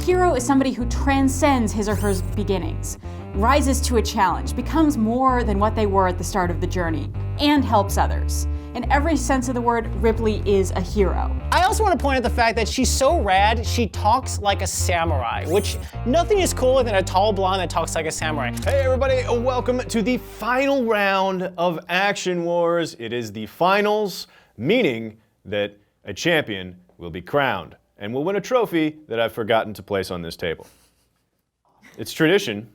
hero is somebody who transcends his or her beginnings, rises to a challenge, becomes more than what they were at the start of the journey, and helps others. In every sense of the word, Ripley is a hero. I also want to point out the fact that she's so rad, she talks like a samurai, which nothing is cooler than a tall blonde that talks like a samurai. Hey everybody, welcome to the final round of Action Wars. It is the finals, meaning that a champion will be crowned and will win a trophy that I've forgotten to place on this table. It's tradition.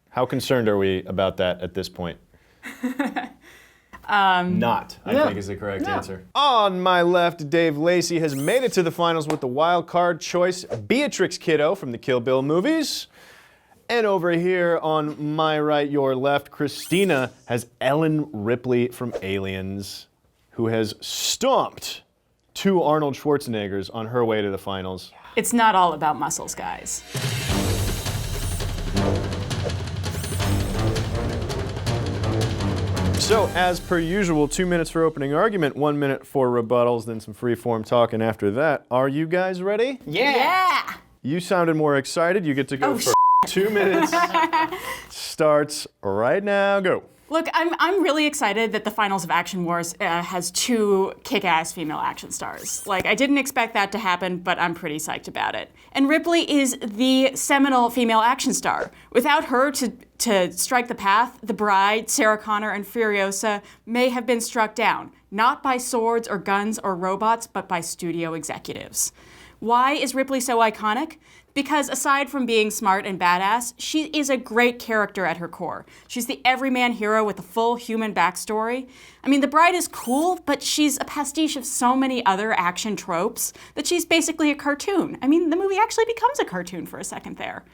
How concerned are we about that at this point? Not, I think is the correct answer. On my left, Dave Lacey has made it to the finals with the wild card choice, Beatrix Kiddo from the Kill Bill movies. And over here on my right, your left, Christina has Ellen Ripley from Aliens, who has stomped 2 Arnold Schwarzeneggers on her way to the finals. It's not all about muscles, guys. So, as per usual, 2 minutes for opening argument, 1 minute for rebuttals, then some free-form talk, and after that, are you guys ready? Yeah! You sounded more excited. You get to go for 2 minutes. Starts right now. Go. Look, I'm really excited that the finals of Action Wars has 2 kick-ass female action stars. Like, I didn't expect that to happen, but I'm pretty psyched about it. And Ripley is the seminal female action star. Without her to strike the path, The Bride, Sarah Connor, and Furiosa may have been struck down, not by swords or guns or robots, but by studio executives. Why is Ripley so iconic? Because aside from being smart and badass, she is a great character at her core. She's the everyman hero with a full human backstory. I mean, The Bride is cool, but she's a pastiche of so many other action tropes that she's basically a cartoon. I mean, the movie actually becomes a cartoon for a second there.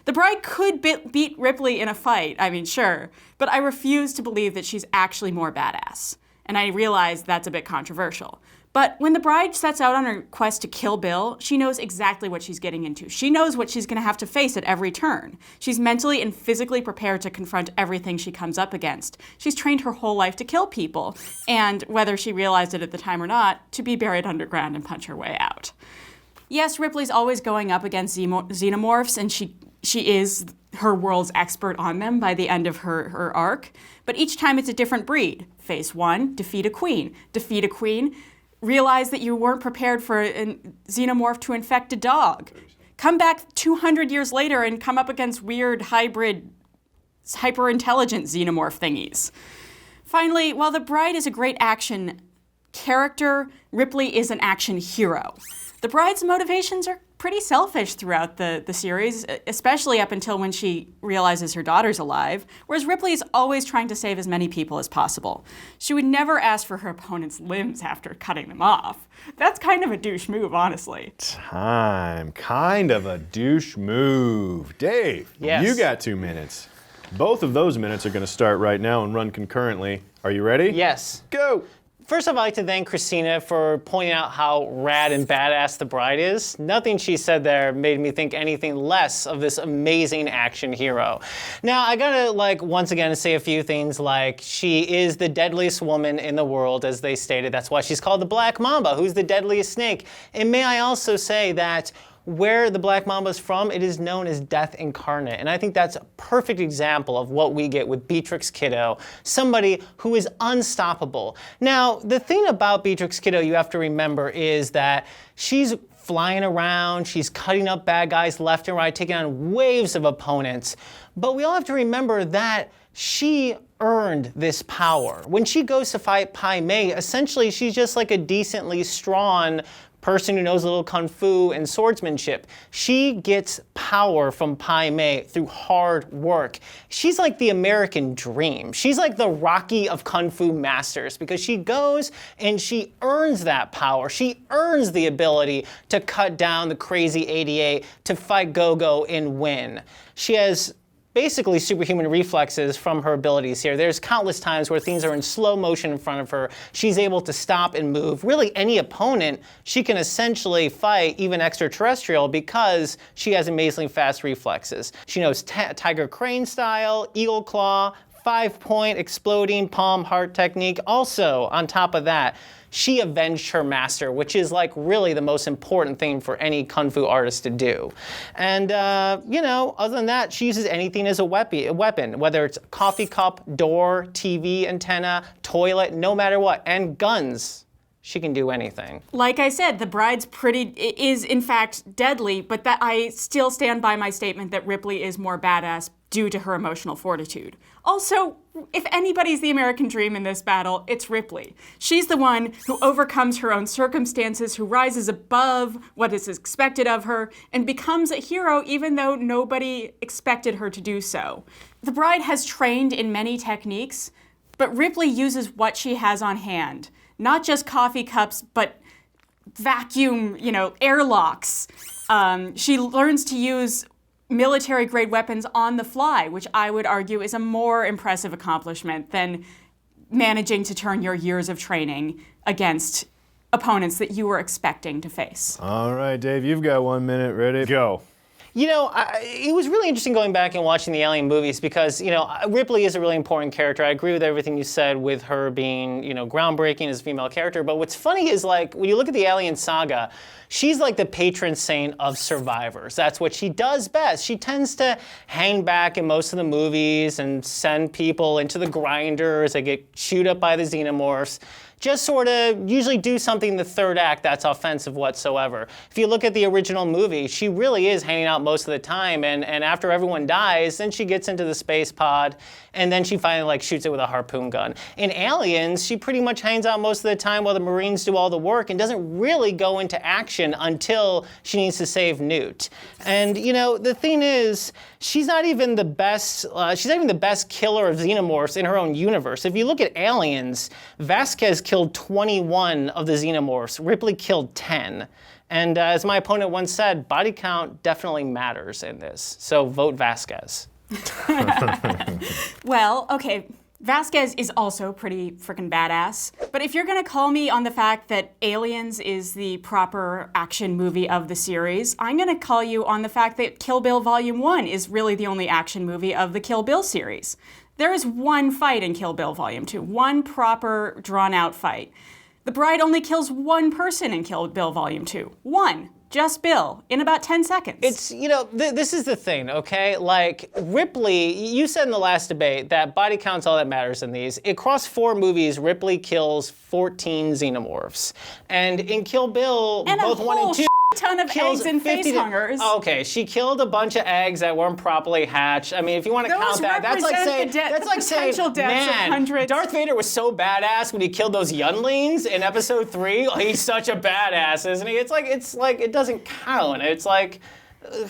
The Bride could beat Ripley in a fight, I mean, sure, but I refuse to believe that she's actually more badass. And I realize that's a bit controversial. But when The Bride sets out on her quest to kill Bill, she knows exactly what she's getting into. She knows what she's gonna have to face at every turn. She's mentally and physically prepared to confront everything she comes up against. She's trained her whole life to kill people, and whether she realized it at the time or not, to be buried underground and punch her way out. Yes, Ripley's always going up against xenomorphs, and she is her world's expert on them by the end of her arc, but each time it's a different breed. Phase 1, defeat a queen. Defeat a queen, realize that you weren't prepared for a xenomorph to infect a dog. Come back 200 years later and come up against weird hybrid, hyper-intelligent xenomorph thingies. Finally, while The Bride is a great action character, Ripley is an action hero. The Bride's motivations are pretty selfish throughout the series, especially up until when she realizes her daughter's alive, whereas Ripley is always trying to save as many people as possible. She would never ask for her opponent's limbs after cutting them off. That's kind of a douche move, honestly. Kind of a douche move. Dave, yes. You got 2 minutes. Both of those minutes are gonna start right now and run concurrently. Are you ready? Yes. Go. First, I'd like to thank Christina for pointing out how rad and badass The Bride is. Nothing she said there made me think anything less of this amazing action hero. Now, I gotta, once again say a few things like she is the deadliest woman in the world, as they stated. That's why she's called the Black Mamba, who's the deadliest snake. And may I also say that where the Black Mamba is from, it is known as Death Incarnate. And I think that's a perfect example of what we get with Beatrix Kiddo, somebody who is unstoppable. Now, the thing about Beatrix Kiddo you have to remember is that she's flying around, she's cutting up bad guys left and right, taking on waves of opponents. But we all have to remember that she earned this power. When she goes to fight Pai Mei, essentially she's just like a decently strong person who knows a little kung fu and swordsmanship. She gets power from Pai Mei through hard work. She's like the American dream. She's like the Rocky of kung fu masters because she goes and she earns that power. She earns the ability to cut down the crazy 88, to fight Go-Go and win. She has basically superhuman reflexes from her abilities here. There's countless times where things are in slow motion in front of her. She's able to stop and move. Really, any opponent she can essentially fight, even extraterrestrial, because she has amazingly fast reflexes. She knows Tiger Crane style, Eagle Claw, 5-point exploding palm heart technique. Also, on top of that, she avenged her master, which is like really the most important thing for any kung fu artist to do. And you know, other than that, she uses anything as a weapon, whether it's coffee cup, door, TV antenna, toilet, no matter what, and guns. She can do anything. Like I said, the bride's is in fact deadly, but that I still stand by my statement that Ripley is more badass due to her emotional fortitude. Also, if anybody's the American dream in this battle, it's Ripley. She's the one who overcomes her own circumstances, who rises above what is expected of her, and becomes a hero even though nobody expected her to do so. The bride has trained in many techniques, but Ripley uses what she has on hand. Not just coffee cups, but vacuum, airlocks. She learns to use military-grade weapons on the fly, which I would argue is a more impressive accomplishment than managing to turn your years of training against opponents that you were expecting to face. All right, Dave, you've got 1 minute. Ready? Go. You know, it was really interesting going back and watching the Alien movies because, Ripley is a really important character. I agree with everything you said with her being, groundbreaking as a female character. But what's funny is, like, when you look at the Alien saga, she's like the patron saint of survivors. That's what she does best. She tends to hang back in most of the movies and send people into the grinders. They get chewed up by the xenomorphs. Just sort of usually do something in the third act that's offensive whatsoever. If you look at the original movie, she really is hanging out most of the time, and after everyone dies, then she gets into the space pod, and then she finally shoots it with a harpoon gun. In Aliens, she pretty much hangs out most of the time while the Marines do all the work and doesn't really go into action until she needs to save Newt. And the thing is, she's not even the best killer of xenomorphs in her own universe. If you look at Aliens, Vasquez killed 21 of the xenomorphs. Ripley killed 10. And as my opponent once said, body count definitely matters in this. So vote Vasquez. Well, okay, Vasquez is also pretty freaking badass. But if you're gonna call me on the fact that Aliens is the proper action movie of the series, I'm gonna call you on the fact that Kill Bill Volume 1 is really the only action movie of the Kill Bill series. There is one fight in Kill Bill Volume 2, one proper drawn-out fight. The bride only kills one person in Kill Bill Volume 2. One. Just Bill, in about 10 seconds. It's, this is the thing, okay? Like, Ripley, you said in the last debate that body count's all that matters in these. Across 4 movies, Ripley kills 14 xenomorphs. And in Kill Bill, and both 1 and 2, ton of eggs and face hungers. Okay, she killed a bunch of eggs that weren't properly hatched. I mean, if you want to count that, that's like saying, man, Darth Vader was so badass when he killed those younglings in Episode 3. Oh, he's such a badass, isn't he? It's like it doesn't count. It's like,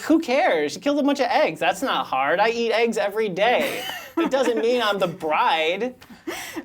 who cares? She killed a bunch of eggs. That's not hard. I eat eggs every day. It doesn't mean I'm the bride.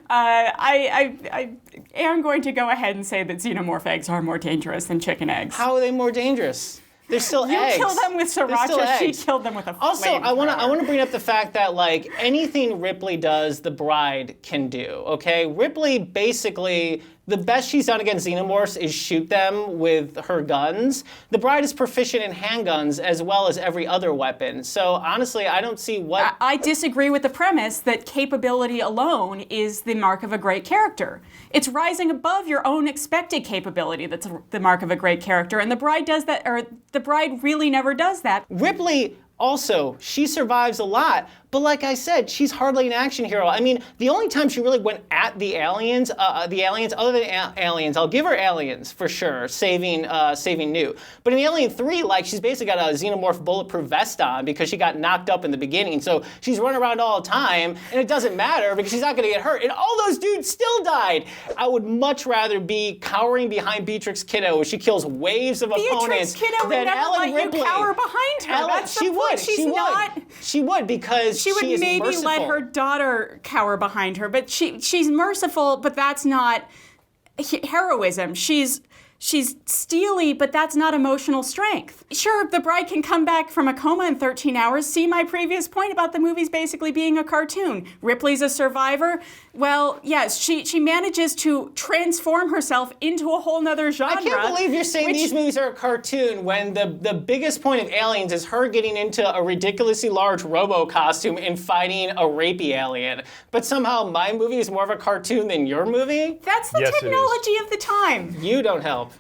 I am going to go ahead and say that xenomorph eggs are more dangerous than chicken eggs. How are they more dangerous? They're still eggs. You kill them with sriracha, she killed them with a Also, I want to bring up the fact that, like, anything Ripley does, the bride can do, okay? Ripley basically, the best she's done against xenomorphs is shoot them with her guns. The bride is proficient in handguns as well as every other weapon. So, honestly, I don't see what... I disagree with the premise that capability alone is the mark of a great character. It's rising above your own expected capability that's the mark of a great character, and the bride does that, or the bride really never does that. Ripley, also, she survives a lot, but like I said, she's hardly an action hero. I mean, the only time she really went at the aliens other than Aliens, I'll give her Aliens for sure, saving Newt. But in Alien 3, like, she's basically got a xenomorph bulletproof vest on because she got knocked up in the beginning. So she's running around all the time, and it doesn't matter because she's not gonna get hurt. And all those dudes still died. I would much rather be cowering behind Beatrix Kiddo, where she kills waves of opponents, Kiddo than Ellen Ripley. You cower behind her. That's the point. She would because she would is maybe merciful. let her daughter cower behind her, but she's merciful, but that's not heroism. She's She's steely, but that's not emotional strength. Sure, the bride can come back from a coma in 13 hours. See my previous point about the movies basically being a cartoon. Ripley's a survivor. Well, yes, she manages to transform herself into a whole nother genre. I can't believe you're saying these movies are a cartoon when the biggest point of Aliens is her getting into a ridiculously large robo costume and fighting a rapey alien. But somehow my movie is more of a cartoon than your movie? That's the technology of the time. You don't help.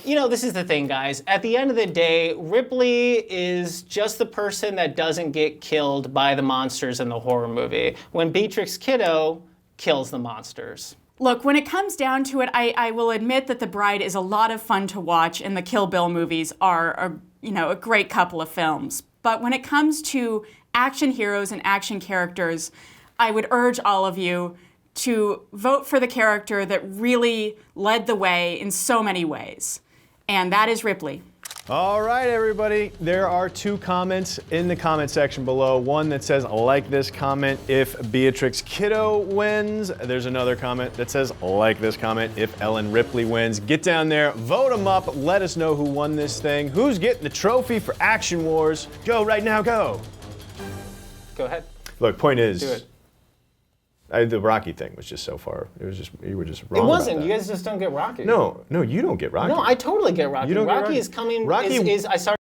You know, this is the thing, guys. At the end of the day, Ripley is just the person that doesn't get killed by the monsters in the horror movie, when Beatrix Kiddo kills the monsters. Look, when it comes down to it, I will admit that The Bride is a lot of fun to watch, and the Kill Bill movies are a great couple of films. But when it comes to action heroes and action characters, I would urge all of you to vote for the character that really led the way in so many ways. And that is Ripley. All right, everybody. There are 2 comments in the comment section below. One that says, like this comment if Beatrix Kiddo wins. There's another comment that says, like this comment if Ellen Ripley wins. Get down there, vote them up, let us know who won this thing. Who's getting the trophy for Action Wars? Go right now, go. Go ahead. Look, point is, do it. The Rocky thing was just so far. It was just, you were just wrong. It wasn't. About that. You guys just don't get Rocky. No, you don't get Rocky. No, I totally get Rocky. You don't get Rocky Rocky? is coming. Rocky I started